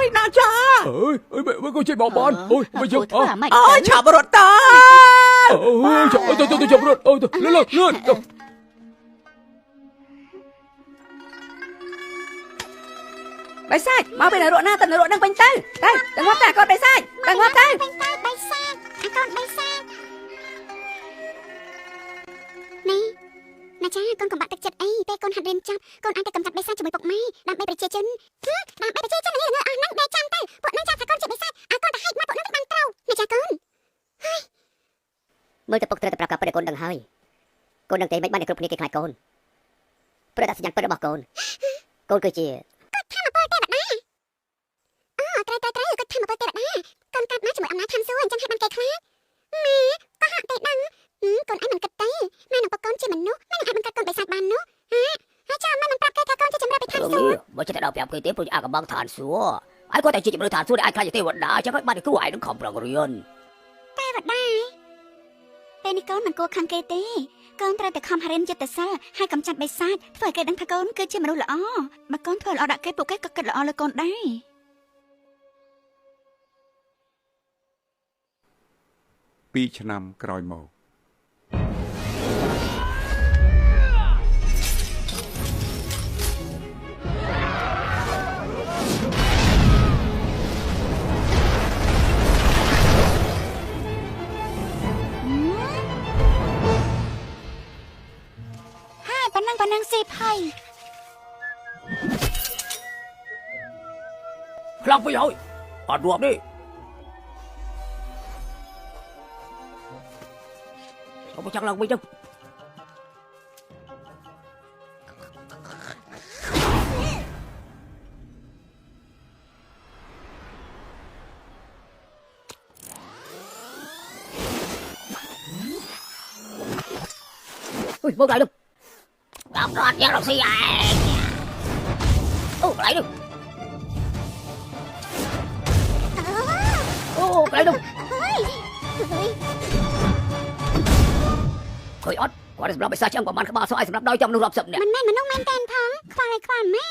យណាចាអើយមិនក៏ជួយបបានអូយមិនយកអូយឆាប់រត់តើអូយចាំរត់អូយលឿនបិសាចមកពេលរត់ណាទៅរត់នឹងពេញទៅងាប់តែកូនបិសាចទៅងាប់ទៅពេញទៅបិសាចកូនបិសាចនេះណាចាកូនកុំបាក់ទឹកចិត្តអីពេលកូនហាត់រៀនចប់កូនអាចទៅកំចាត់បិសាចជាមួយពុកម៉ែដើម្បីប្រជាជនដើម្បីប្រជាជននេះអស់ហ្នឹងដែលចាំទៅពួកនឹងចាំថាកូនជាបិសាចឲ្យកូនទៅហែកមកពួកនឹងបានត្រូវណាចាកូនមើលទៅពុកត្រូវតែប្រាប់ការពិតឲ្យកូនដឹងហើយកូនដឹងទេមិនបានគ្រប់គ្នាគេខ្លាចកូនព្រោះតែសញ្ញាណពិតរបស់កូនកូនគឺជាគាត់ថាមកពលទេវតាអូត្រូវគាត់ថាមកពលទេវតាកូនកាត់មកជាមួយអំណាចឋានសួគ៌អញ្ចឹងហេតុបានគេខ្លាចម៉ែក៏ហាក់តែដឹងកូនឯងមិនគិតទេម៉ែនឹងប្រកូនជាមនុស្សម៉ែនឹងអាចបង្កើតកូនបិសាចបាននោះហើយចាំម៉ែមិនប្រាប់គេថាកូនជាចម្រើពីឋានសួគ៌បើចិត្តដល់ប្រាប់គេទេព្រោះអាកំបាំងឋានសួគ៌ហើយគាត់តែជាជំរឿឋានសួគ៌ដែលអាចខ្លាចទេវតាអញ្ចឹងហើយបានគ្រូឯងនឹងខំប្រឹងរៀនទេវតាពេលនេះកូនមិនគួរខឹងគេទេកូនត្រូវតែខំរៀនចិត្តសាស្ត្រហើយកំចាត់បិសាចធ្វើឲ្យគេដឹងថាកូនគឺជាមនុស្សល្អបើកូនធ្វើល្អដាក់គេពួកគេក៏គិតល្អលើកូនដែរ2 ឆ្នាំក្រោយមកប៉ណ្ណឹងសេភ័យខ្លាំងពេកហើយអត់រាប់ទេអូបើចាំឡើងវិញទៅអុយមកដល់ដល់រត់យកលោកស៊ីឯងអូកន្លែងនោះអូកន្លែងនោះឃើញអត់គាត់សម្រាប់បិសាចឆ្អឹងប្រហែលក្បាលសោះឲ្យសម្រាប់ដោយចំនួនរាប់សិបនាក់មិនមែនមនុស្សមែនតែនផងខ្វល់ម៉ែ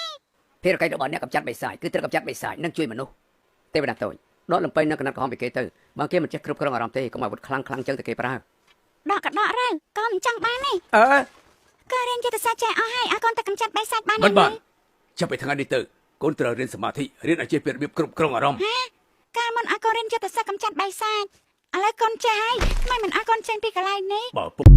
ភារកិច្ចរបស់អ្នកកម្ចាត់បិសាចគឺត្រូវកម្ចាត់បិសាចនិងជួយមនុស្សទេវតាតូចដកលំពេញនៅកណ្ដាប់ក្រហមពីគេទៅបើគេមិនចេះគ្រប់គ្រងអារម្មណ៍ទេកុំឲ្យអាវុធខ្លាំងចឹងទៅគេប្រើដកក៏ដករើក៏មិនចង់បានទេក៏រៀនចិត្តសាស្ត្រចេះអស់ហើយឲ្យកូនទៅកំចាត់បិសាចបានមិនបានចាប់ពីថ្ងៃនេះទៅកូនត្រូវរៀនសមាធិរៀនឲ្យចេះពីរបៀបគ្រប់គ្រងអារម្មណ៍កាលមិនឲ្យកូនរៀនចិត្តសាស្ត្រកំចាត់បិសាចឥឡូវកូនចេះហើយមិនឲ្យកូនចេញពីកន្លែងនេះបើពុក